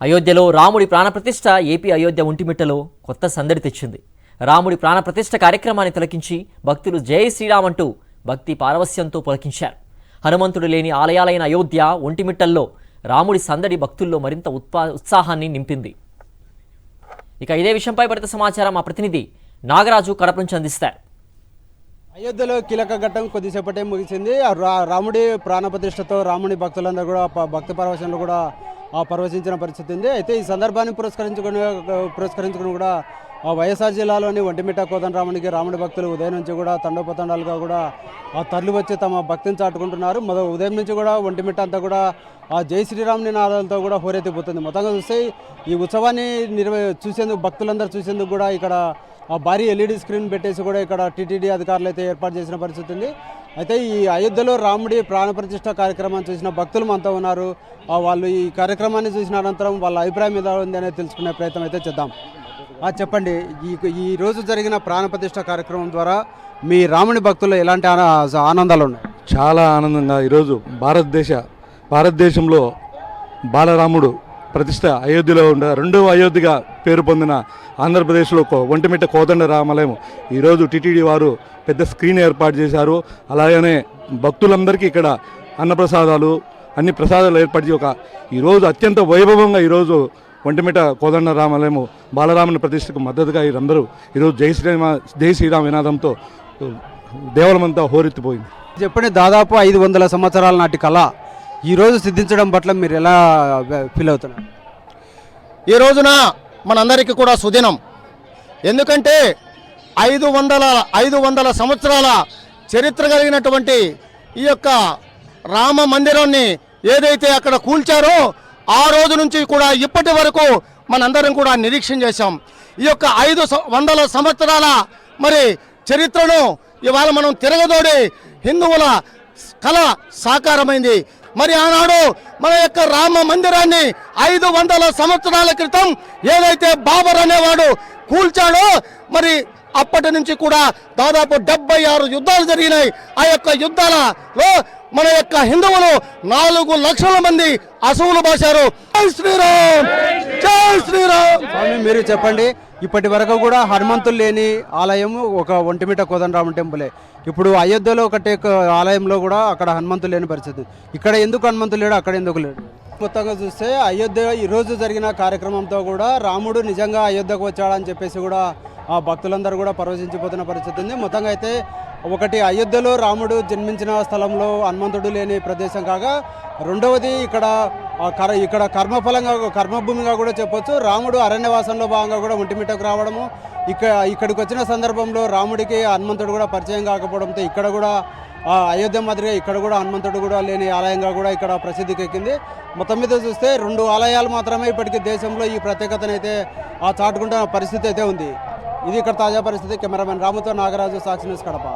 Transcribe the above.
అయోధ్యలో రాముడి ప్రాణప్రతిష్ఠ ఏపీ అయోధ్య ఒంటిమిట్టలో కొత్త సందడి తెచ్చింది. రాముడి ప్రాణప్రతిష్ఠ కార్యక్రమాన్ని తిలకించి భక్తులు జై శ్రీరామ్ అంటూ భక్తి పారవస్యంతో పులకించారు. హనుమంతుడు లేని ఆలయాలైన అయోధ్య ఒంటిమిట్టల్లో రాముడి సందడి భక్తుల్లో మరింత ఉత్సాహాన్ని నింపింది. ఇక ఇదే విషయంపై మరింత సమాచారం మా ప్రతినిధి నాగరాజు కడప నుంచి అందిస్తారు. అయోధ్యలో కీలక ఘట్టం కొద్దిసేపటే ముగిసింది. రాముడి ప్రాణప్రతిష్ఠతో రాముడి భక్తులందరూ కూడా భక్తి పరవశంలో కూడా పరవశించిన పరిస్థితి ఉంది. అయితే ఈ సందర్భాన్ని పురస్కరించుకుని కూడా వైఎస్ఆర్ జిల్లాలోని ఒంటిమిట్ట కోదండరామునికి రాముడి భక్తులు ఉదయం నుంచి కూడా తండోపతండాలుగా కూడా తరలి వచ్చి తమ భక్తిని చాటుకుంటున్నారు. ఉదయం నుంచి కూడా ఒంటిమిట్ట అంతా కూడా జై శ్రీరామ్ నినాదాలతో కూడా హోరెత్తిపోతుంది. మొత్తంగా చూస్తే ఈ ఉత్సవాన్ని చూసేందుకు భక్తులందరూ చూసేందుకు కూడా ఇక్కడ భారీ ఎల్ఈడి స్క్రీన్ పెట్టేసి కూడా ఇక్కడ టీటీడీ అధికారులు అయితే ఏర్పాటు చేసిన పరిస్థితి ఉంది. అయితే ఈ అయోధ్యలో రాముడి ప్రాణప్రతిష్ఠ కార్యక్రమాన్ని చూసిన భక్తులు మనతో ఉన్నారు. వాళ్ళు ఈ కార్యక్రమాన్ని చూసిన అనంతరం వాళ్ళ అభిప్రాయం మీద ఉంది అనేది తెలుసుకునే ప్రయత్నం అయితే చేద్దాం. చెప్పండి, ఈ రోజు జరిగిన ప్రాణప్రతిష్ఠ కార్యక్రమం ద్వారా మీ రాముడి భక్తులు ఎలాంటి ఆనందాలు ఉన్నాయి? చాలా ఆనందంగా ఈరోజు భారతదేశంలో బాలరాముడు ప్రతిష్ట అయోధ్యలో ఉండే రెండవ అయోధ్యగా పేరు పొందిన ఆంధ్రప్రదేశ్లో ఒంటిమిట్ట కోదండరామాలయం ఈరోజు టీటీడీ వారు పెద్ద స్క్రీన్ ఏర్పాటు చేశారు. అలాగనే భక్తులందరికీ ఇక్కడ అన్నప్రసాదాలు అన్ని ప్రసాదాలు ఏర్పాటు ఈరోజు అత్యంత వైభవంగా ఈరోజు ఒంటిమిట్ట కోదండరామాలయం బాలరాముని ప్రతిష్టకు మద్దతుగా వీరందరూ ఈరోజు జై శ్రీరామ్ వినాదంతో దేవాలయమంతా హోరెత్తిపోయింది. చెప్పండి, దాదాపు 500 సంవత్సరాల నాటి కళ ఈరోజు సిద్ధించడం పట్ల మీరు ఎలా ఫీల్ అవుతున్నారు? ఈ రోజున మనందరికీ కూడా సుదినం. ఎందుకంటే 500 సంవత్సరాల చరిత్ర కలిగినటువంటి ఈ యొక్క రామ మందిరాన్ని ఏదైతే అక్కడ కూల్చారో ఆ రోజు నుంచి కూడా ఇప్పటి వరకు మనందరం కూడా నిరీక్షణ చేశాం. ఈ యొక్క 500 సంవత్సరాల మరి చరిత్రను ఇవాళ మనం తిరగదోడి హిందువుల కళ సాకారమైంది. మరి ఆనాడు మన యొక్క రామ మందిరాన్ని 500 సంవత్సరాల క్రితం ఏదైతే బాబర్ అనేవాడు కూల్చాడో మరి అప్పటి నుంచి కూడా దాదాపు 76 యుద్ధాలు జరిగినాయి. ఆ యొక్క యుద్ధాలలో మన యొక్క హిందువులు 4 లక్షల మంది అసువులు బాశారు. జై శ్రీరామ్, జై శ్రీరామ్. స్వామి, మీరు చెప్పండి, ఇప్పటి వరకు కూడా హనుమంతులు లేని ఆలయం ఒక ఒంటిమిట్ట కోదండరామ టెంపులే. ఇప్పుడు అయోధ్యలో ఒకటే ఆలయంలో కూడా అక్కడ హనుమంతులు లేని పరిస్థితి. ఇక్కడ ఎందుకు హనుమంతులు లేడు, అక్కడ ఎందుకు లేడు? మొత్తంగా చూస్తే అయోధ్య ఈరోజు జరిగిన కార్యక్రమంతో కూడా రాముడు నిజంగా అయోధ్యకు వచ్చాడని చెప్పేసి కూడా భక్తులందరూ కూడా పరవశించిపోతున్న పరిస్థితి ఉంది. మొత్తంగా అయితే ఒకటి అయోధ్యలో రాముడు జన్మించిన స్థలంలో హనుమంతుడు లేని ప్రదేశం కాగా, రెండవది ఇక్కడ కర్మభూమిగా కూడా చెప్పొచ్చు. రాముడు అరణ్యవాసంలో భాగంగా కూడా ఒంటిమిట్టకు రావడము, ఇక్కడికి వచ్చిన సందర్భంలో రాముడికి హనుమంతుడు కూడా పరిచయం కాకపోవడంతో ఇక్కడ కూడా అయోధ్య మాదిరిగా ఇక్కడ కూడా హనుమంతుడు కూడా లేని ఆలయంగా కూడా ఇక్కడ ప్రసిద్ధికి ఎక్కింది. మొత్తం మీద చూస్తే 2 ఆలయాలు మాత్రమే ఇప్పటికీ దేశంలో ఈ ప్రత్యేకతనైతే చాటుకుంటున్న పరిస్థితి అయితే ఉంది. ఇది ఇక్కడ తాజా పరిస్థితి. కెమెరామెన్ రాముతో నాగరాజు, సాక్షి న్యూస్, కడప.